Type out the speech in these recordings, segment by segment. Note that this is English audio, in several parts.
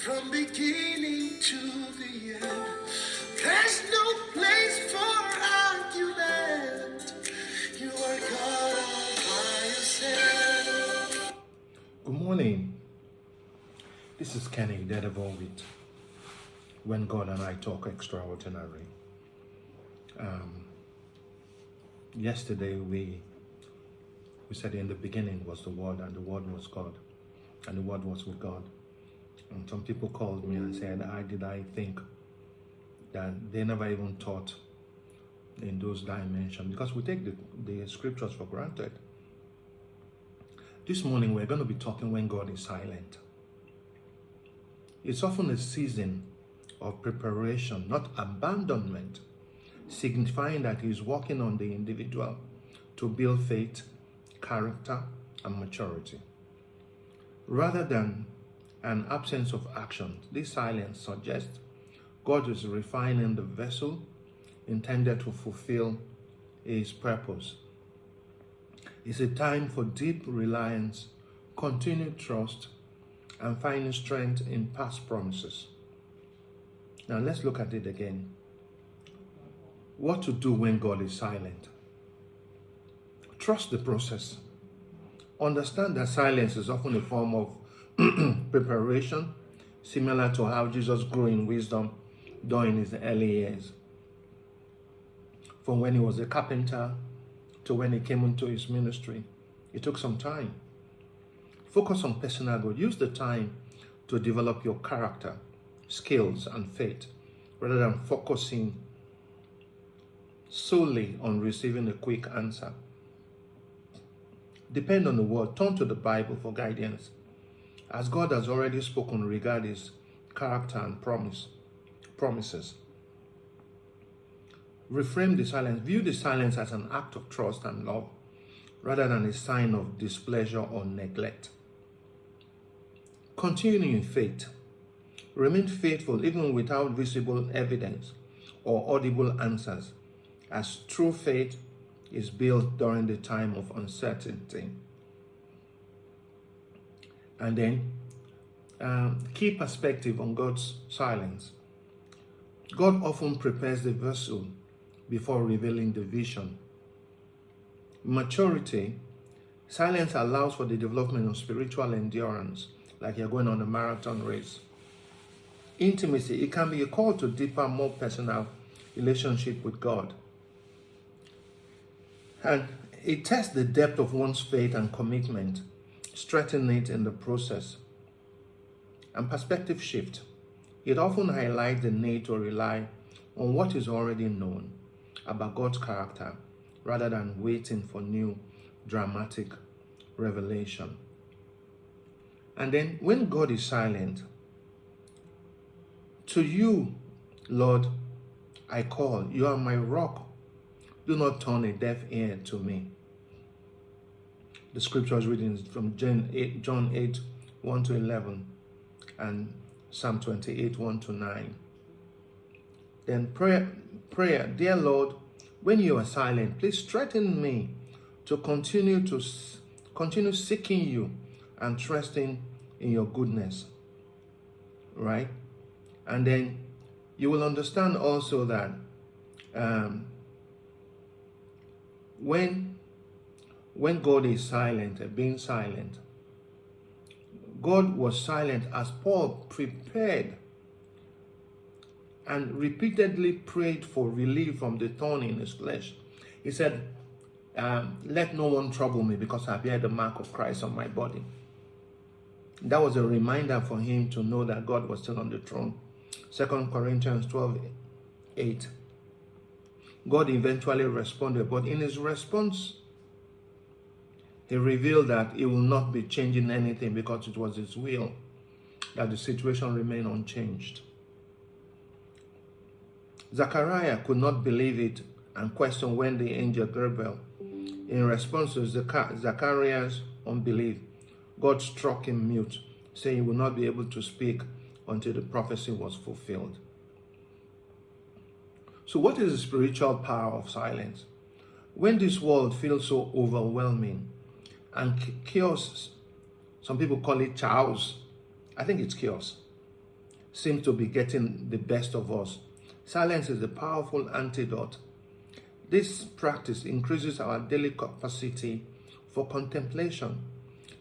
from beginning to the end. There's no place for argument. You are God all by yourself. Good morning. This is Idedevbo with When God and I Talk Extraordinary. Yesterday we said in the beginning was the Word, and the Word was God, and the Word was with God. And some people called me and said, I think that they never even taught in those dimensions, because we take the scriptures for granted. This morning we're going to be talking when God is silent. It's often a season of preparation, not abandonment, signifying that He's working on the individual to build faith, character, and maturity. Rather than an absence of action, this silence suggests God is refining the vessel intended to fulfill His purpose. It's a time for deep reliance, continued trust, and finding strength in past promises. Now let's look at it again. What to do when God is silent? Trust the process. Understand that silence is often a form of preparation, similar to how Jesus grew in wisdom during His early years. From when He was a carpenter to when He came into His ministry, it took some time. Focus on personal growth. Use the time to develop your character, skills, and faith, rather than focusing solely on receiving a quick answer. Depend on the Word. Turn to the Bible for guidance, as God has already spoken regarding His character and promises. Reframe the silence. View the silence as an act of trust and love, rather than a sign of displeasure or neglect. Continue in faith. Remain faithful even without visible evidence or audible answers, as true faith is built during the time of uncertainty. And then keep perspective on God's silence. God often prepares the vessel before revealing the vision. Maturity. Silence allows for the development of spiritual endurance, like you're going on a marathon race. Intimacy. It can be a call to deeper, more personal relationship with God. And it tests the depth of one's faith and commitment, strengthening it in the process. And perspective shift. It often highlights the need to rely on what is already known about God's character, rather than waiting for new dramatic revelation. And then when God is silent, to you, Lord, I call. You are my rock. Do not turn a deaf ear to me. The scriptures reading from John 8, 1 to 11, and Psalm 28, 1 to 9. Then prayer, dear Lord, when you are silent, please strengthen me to continue seeking you and trusting in your goodness. Right? And then you will understand also that when God is silent, being silent, God was silent as Paul prepared and repeatedly prayed for relief from the thorn in his flesh. He said, let no one trouble me, because I bear the mark of Christ on my body. That was a reminder for him to know that God was still on the throne. 2 Corinthians 12:8. God eventually responded, but in his response, he revealed that he will not be changing anything, because it was his will that the situation remained unchanged. Zechariah could not believe it and questioned when the angel Gabriel. In response to Zechariah's unbelief, God struck him mute, saying he would not be able to speak until the prophecy was fulfilled. So what is the spiritual power of silence? When this world feels so overwhelming and chaos, some people call it chaos. I think it's chaos. seems to be getting the best of us. Silence is a powerful antidote. This practice increases our daily capacity for contemplation,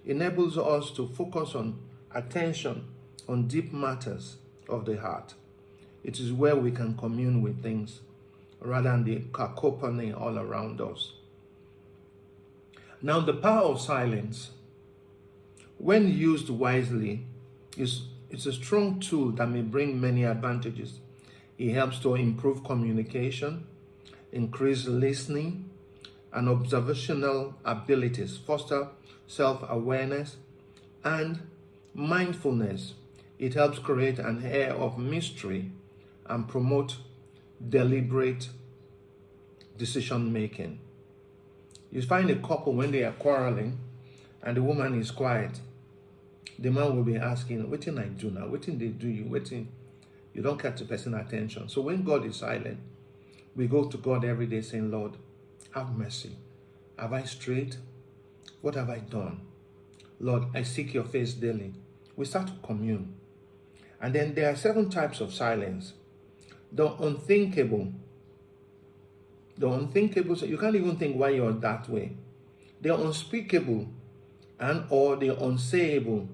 enables us to focus on attention on deep matters of the heart. It is where we can commune with things rather than the cacophony all around us. Now, the power of silence, when used wisely, it's a strong tool that may bring many advantages. It helps to improve communication, increase listening and observational abilities, foster self-awareness and mindfulness. It helps create an air of mystery and promote deliberate decision making. You find a couple when they are quarreling and the woman is quiet, the man will be asking, what I do now? What they do you? You don't catch the person attention. So when God is silent, we go to God every day saying, Lord, have mercy. Have I strayed? What have I done? Lord, I seek your face daily. We start to commune. And then there are 7 types of silence. The unthinkable. The unthinkable, so you can't even think why you're that way. The unspeakable and or the unsayable.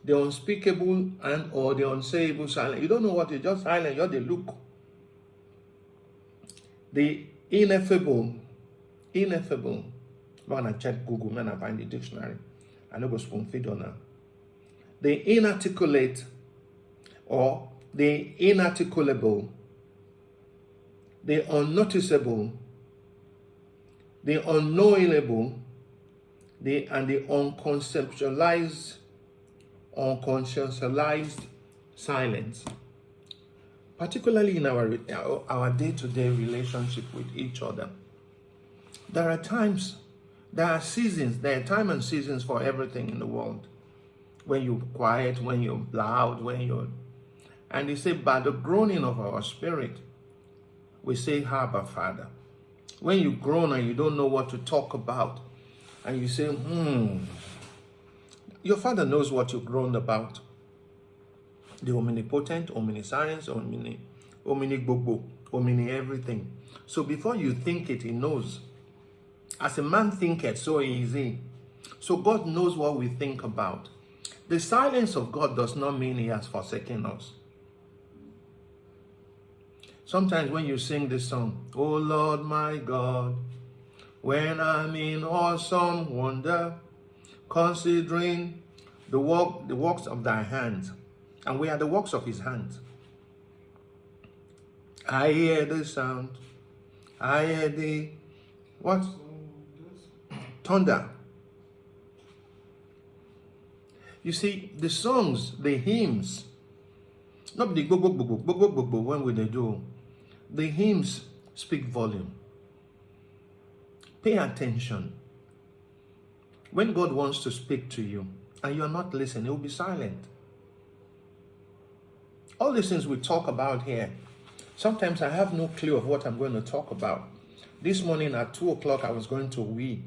The unspeakable and or the unsayable silence. You don't know what, you're just silent, you're the look. The ineffable. When I check Google, when I find the dictionary, I know go spoon feed on her. The inarticulate or the inarticulable, the unnoticeable, the unknowable, and the unconscientized silence. Particularly in our day-to-day relationship with each other. There are times, there are time and seasons for everything in the world. When you're quiet, when you're loud, and they say, by the groaning of our spirit, we say, Abba, Father. When you groan and you don't know what to talk about, and you say, your Father knows what you groaned about. The omnipotent, omniscience, omnigbogbo, omni everything. So before you think it, he knows. As a man thinketh, so is he. So God knows what we think about. The silence of God does not mean he has forsaken us. Sometimes when you sing this song, oh Lord my God, when I'm in awesome wonder, considering the works of thy hands, and we are the works of his hands. I hear the sound, I hear the, what? Thunder. You see, the songs, the hymns, not the when we do, the hymns speak volume. Pay attention. When God wants to speak to you and you're not listening, he will be silent. All these things we talk about here, sometimes I have no clue of what I'm going to talk about. This morning at 2 o'clock, I was going to wee,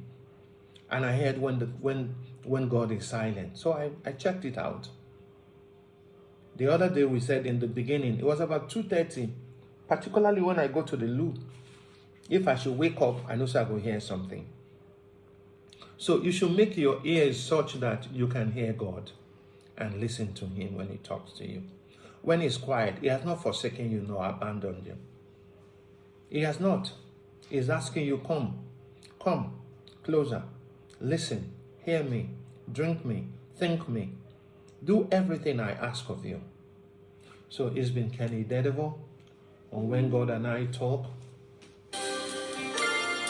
and I heard when God is silent. So I checked it out. The other day we said in the beginning, it was about 2:30, particularly when I go to the loo. If I should wake up, I know I will hear something. So you should make your ears such that you can hear God and listen to him when he talks to you. When he's quiet, he has not forsaken you nor abandoned you. He has not. He's asking you, come closer, listen, hear me, drink me, think me, do everything I ask of you. So it's been Kenny Idedevbo on When God and I Talk.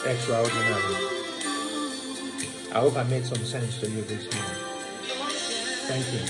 Extraordinary. I hope I made some sense to you this morning. Thank you.